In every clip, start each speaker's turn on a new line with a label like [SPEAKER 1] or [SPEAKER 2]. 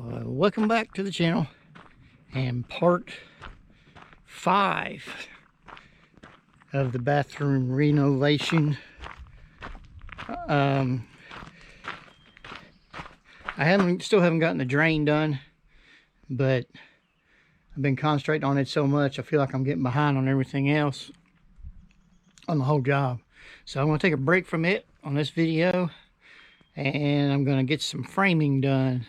[SPEAKER 1] Welcome back to the channel and part 5 of the bathroom renovation. I still haven't gotten the drain done, but I've been concentrating on it so much I feel like I'm getting behind on everything else on the whole job. So I'm going to take a break from it on this video, and I'm going to get some framing done.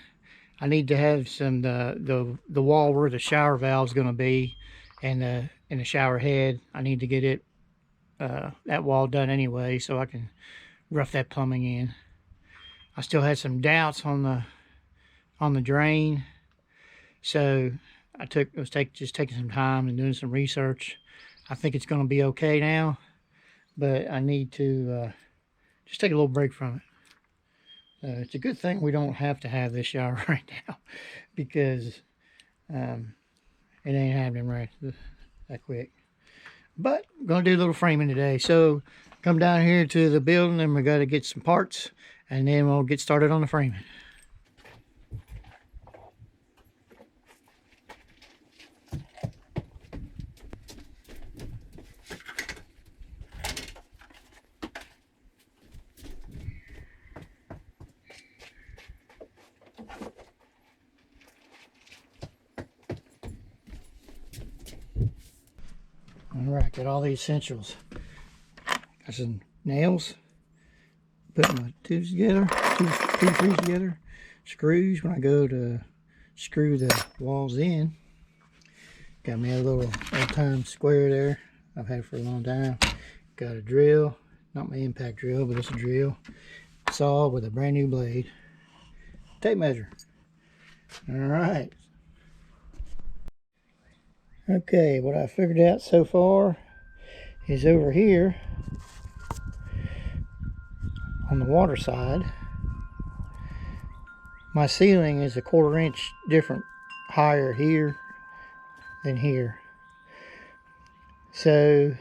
[SPEAKER 1] I need to have some the wall where the shower valve is going to be, and the shower head. I need to get it that wall done anyway, so I can rough that plumbing in. I still had some doubts on the drain, so was just taking some time and doing some research. I think it's going to be okay now, but I need to just take a little break from it. It's a good thing we don't have to have this shower right now, because it ain't happening right that quick. But I'm going to do a little framing today. So come down here to the building and we got to get some parts, and then we'll get started on the framing. Alright, got all the essentials. Got some nails, put my tubes together, T3s together, screws when I go to screw the walls in. Got me a little old-time square there I've had for a long time. Got a drill, not my impact drill, but it's a drill. Saw with a brand new blade. Tape measure. Alright. Okay, what I figured out so far is over here on the water side, my ceiling is a 1/4 inch different higher here than here. So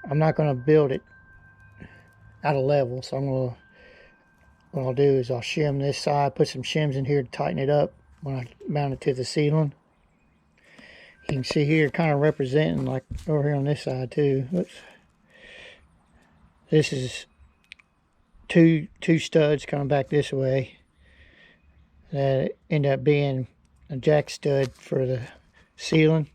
[SPEAKER 1] I'm not going to build it out of level. So what I'll do is I'll shim this side, put some shims in here to tighten it up when I mount it to the ceiling. You can see here kind of representing like over here on this side too. Oops. This is two studs coming back this way that end up being a jack stud for the ceiling.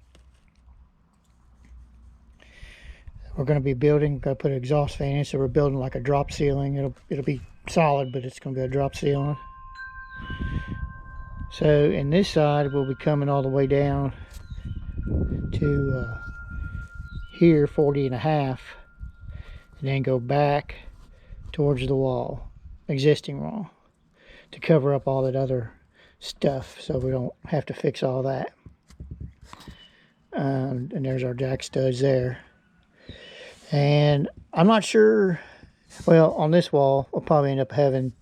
[SPEAKER 1] We're going to be building, got to put an exhaust fan in, so we're building like a drop ceiling. It'll be solid, but it's going to be a drop ceiling. So in this side we'll be coming all the way down to here, 40.5, and then go back towards the wall, existing wall, to cover up all that other stuff, so we don't have to fix all that. And there's our jack studs there. And I'm not sure, well, on this wall we'll probably end up having,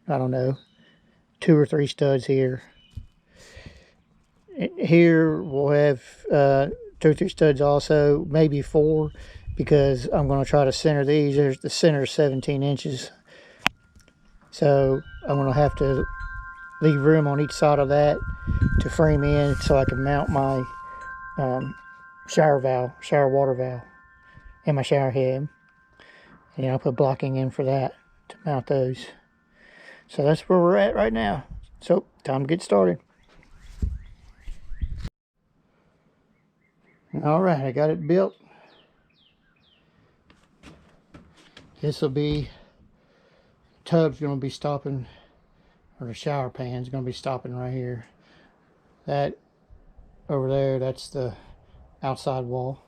[SPEAKER 1] I don't know, 2 or 3 studs here. Here we'll have 2 or 3 studs also, maybe 4, because I'm going to try to center these. There's the center 17 inches, so I'm going to have to leave room on each side of that to frame in so I can mount my shower water valve, and my shower head. And I'll put blocking in for that to mount those. So that's where we're at right now. So time to get started. Alright, I got it built. This will be, tub's going to be stopping, or the shower pan's going to be stopping right here. That over there, that's the outside wall.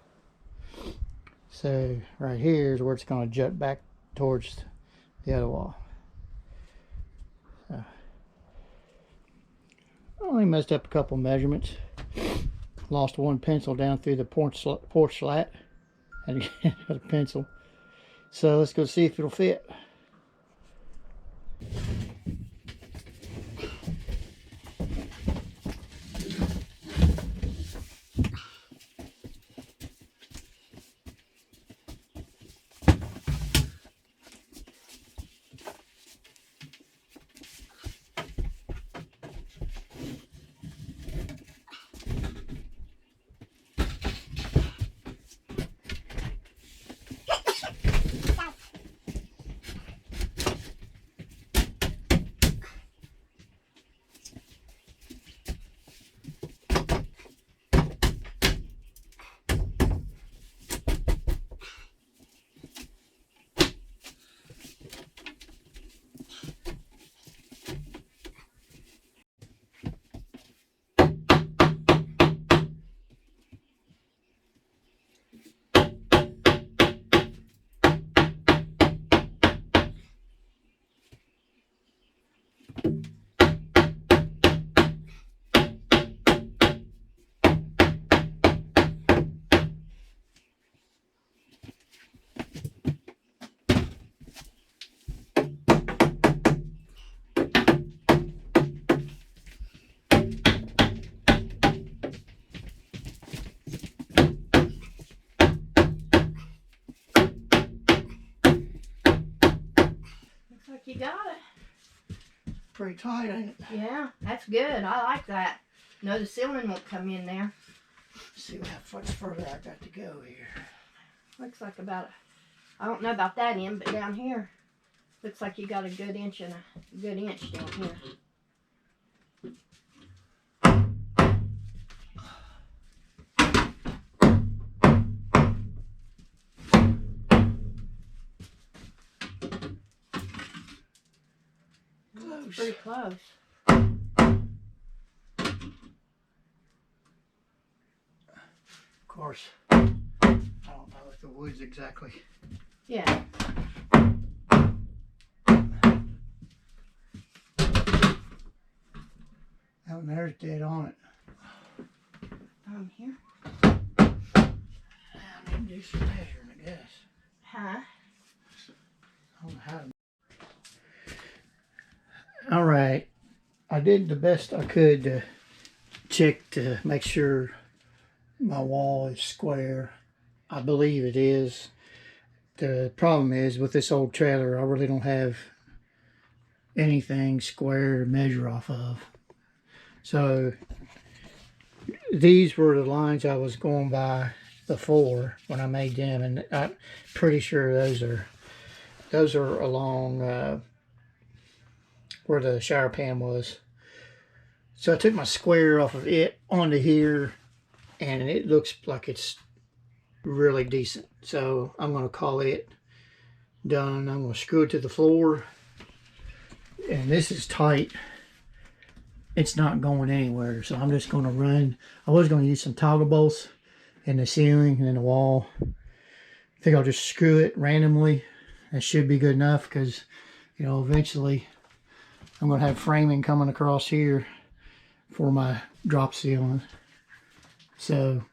[SPEAKER 1] So right here is where it's going to jut back towards the other wall. So, I only messed up a couple measurements. Lost one pencil down through the porch slat. Had to get a pencil. So let's go see if it'll fit.
[SPEAKER 2] like you got it.
[SPEAKER 1] Pretty tight, ain't it?
[SPEAKER 2] Yeah, that's good. I like that. No, the ceiling won't come in there.
[SPEAKER 1] Let's see how much further I got to go here.
[SPEAKER 2] Looks like about, I don't know about that end, but down here, looks like you got a good inch and a good inch down here.
[SPEAKER 1] Close.
[SPEAKER 2] Pretty close.
[SPEAKER 1] Of course, I don't know if the wood's exactly.
[SPEAKER 2] Yeah.
[SPEAKER 1] Out there's dead on it.
[SPEAKER 2] Here.
[SPEAKER 1] I need to do some measuring, I guess.
[SPEAKER 2] Huh?
[SPEAKER 1] I don't know how to. All right, I did the best I could to check to make sure my wall is square. I believe it is. The problem is with this old trailer, I really don't have anything square to measure off of. So these were the lines I was going by before when I made them, and I'm pretty sure those are along where the shower pan was. So I took my square off of it onto here, and it looks like it's really decent. So I'm going to call it done. I'm going to screw it to the floor, and this is tight. It's not going anywhere, so I'm just going to run. I was going to use some toggle bolts in the ceiling and in the wall. I think I'll just screw it randomly. That should be good enough, because you know, eventually I'm going to have framing coming across here for my drop ceiling, so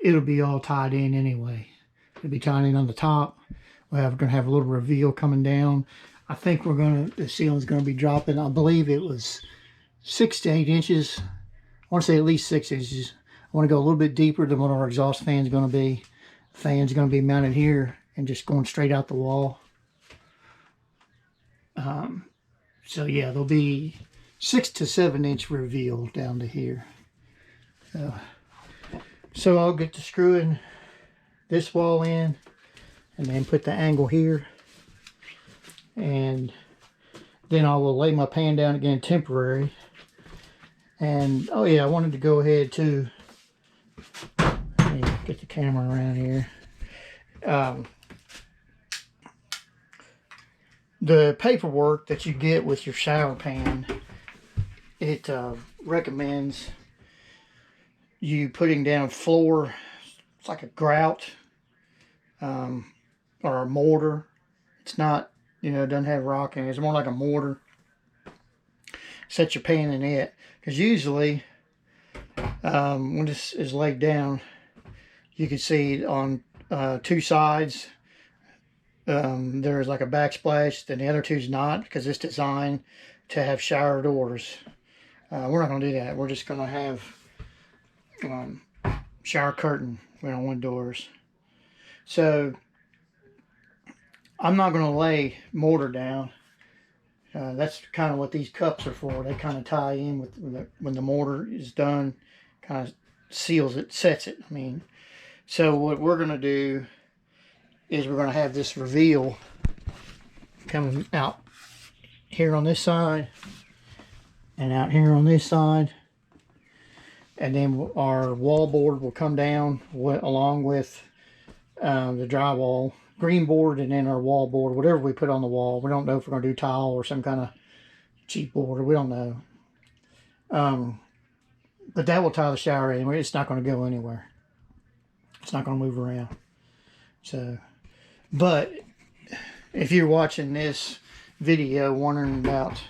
[SPEAKER 1] it'll be all tied in anyway. It'll be tied in on the top. We're going to have a little reveal coming down. I think the ceiling's going to be dropping. I believe it was 6 to 8 inches. I want to say at least 6 inches. I want to go a little bit deeper than what our exhaust fan's going to be. The fan's going to be mounted here and just going straight out the wall. So yeah, there'll be 6 to 7 inch reveal down to here. So I'll get to screwing this wall in and then put the angle here. And then I will lay my pan down again temporary. And oh yeah, I wanted to go ahead too. Let me get the camera around here. The paperwork that you get with your shower pan, it recommends you putting down floor. It's like a grout or a mortar. It's not, you know, it doesn't have rock in it. It's more like a mortar. Set your pan in it, because usually when this is laid down, you can see on 2 sides there's like a backsplash, then the other two's not, because it's designed to have shower doors. We're not going to do that. We're just going to have shower curtain. We don't want doors. So I'm not going to lay mortar down. That's kind of what these cups are for. They kind of tie in with when the mortar is done, kind of seals it, sets it. I mean, so what we're going to do is we're going to have this reveal coming out here on this side and out here on this side, and then our wall board will come down along with the drywall, green board, and then our wall board, whatever we put on the wall. We don't know if we're going to do tile or some kind of cheap board, or we don't know. But that will tie the shower anyway. It's not going to go anywhere. It's not going to move around. So, but if you're watching this video wondering about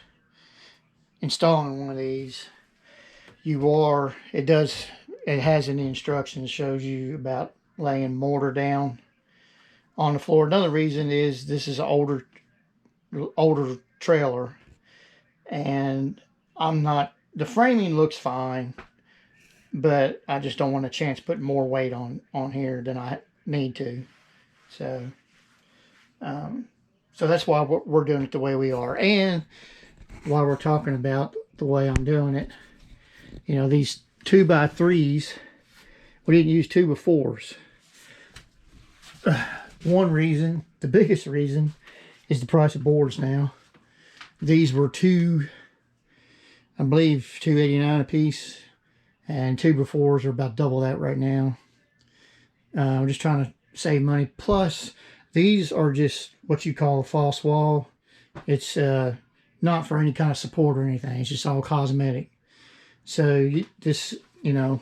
[SPEAKER 1] installing one of these, it has in the instructions, shows you about laying mortar down on the floor. Another reason is this is an older trailer, and the framing looks fine, but I just don't want a chance putting more weight on here than I need to. So So that's why we're doing it the way we are. And while we're talking about the way I'm doing it, you know, these 2x3s, we didn't use 2x4s. One reason, the biggest reason, is the price of boards now. These were I believe $2.89 a piece, and 2x4s are about double that right now. I'm just trying to save money. Plus, these are just what you call a false wall. It's not for any kind of support or anything. It's just all cosmetic. So this, you know,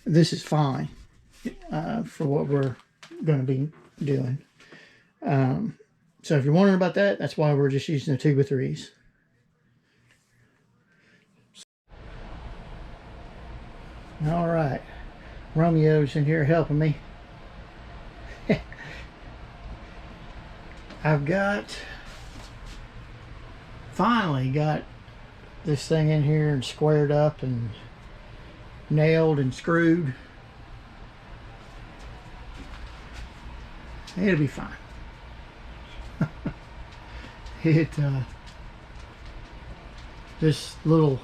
[SPEAKER 1] this is fine for what we're going to be doing. So if you're wondering about that, that's why we're just using the 2x3s. All right, Romeo's in here helping me. I've finally got this thing in here and squared up and nailed and screwed. It'll be fine. This little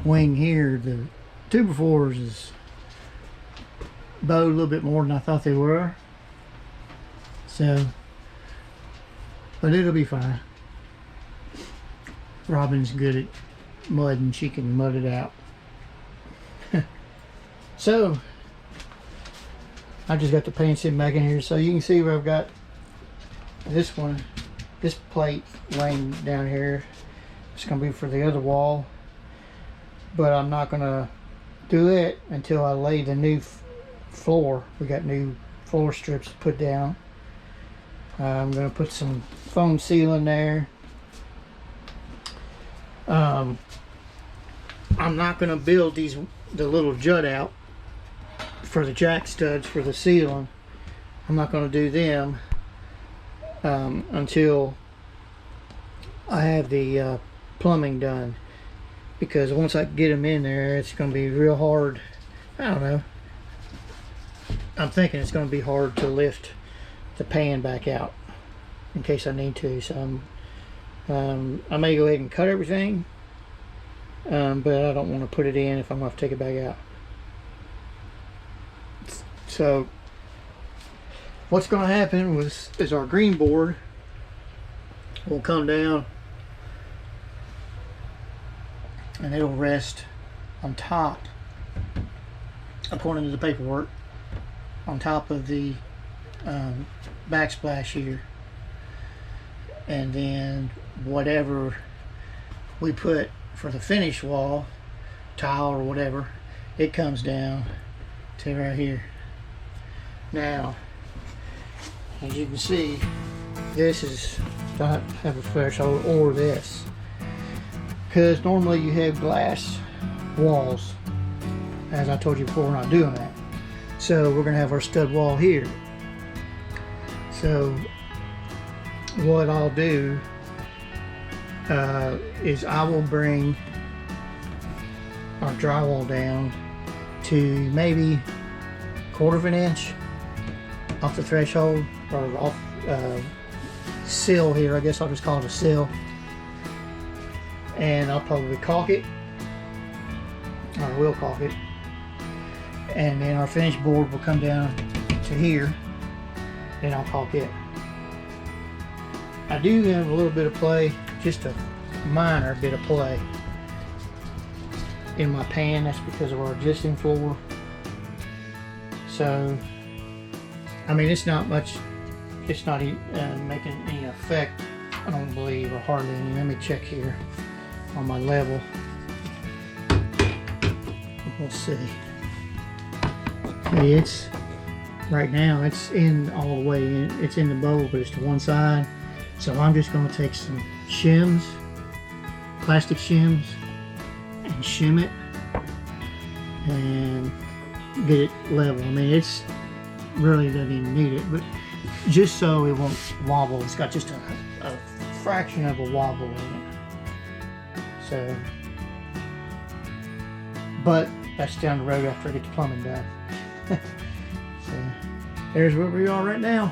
[SPEAKER 1] wing here, the 2x4s is bowed a little bit more than I thought they were. So, but it'll be fine. Robin's good at mud and she can mud it out. So, I just got the paint sitting back in here so you can see where I've got this plate laying down here. It's going to be for the other wall, but I'm not going to do it until I lay the new floor. We got new floor strips to put down. I'm going to put some foam seal in there. I'm not going to build the little jut out for the jack studs for the ceiling. I'm not going to do them until I have the plumbing done, because once I get them in there, it's going to be real hard. I don't know. I'm thinking it's going to be hard to lift the pan back out in case I need to. So I may go ahead and cut everything, but I don't want to put it in if I'm going to take it back out. So what's going to happen is our green board will come down and it'll rest on top, according to the paperwork, on top of the backsplash here. And then whatever we put for the finish wall, tile or whatever, it comes down to right here. Now, as you can see, this is not have a threshold, or this, because normally you have glass walls. As I told you before, we're not doing that. So we're going to have our stud wall here. So what I'll do is I will bring our drywall down to maybe 1/4 of an inch off the threshold, or off sill here. I guess I'll just call it a sill. And I'll probably caulk it, or I will caulk it. And then our finished board will come down to here, and I'll caulk it. I do have a little bit of play, just a minor bit of play in my pan. That's because of our existing floor. So, I mean, it's not much, it's not making any effect, I don't believe, or hardly any. Let me check here on my level. Let's see. See, it's right now, it's in all the way in, it's in the bowl, but it's to one side. So I'm just going to take some shims, plastic shims, and shim it and get it level. I mean, it's really doesn't even need it, but just so it won't wobble. It's got just a fraction of a wobble in it. So, but that's down the road after I get the plumbing done. So there's where we are right now.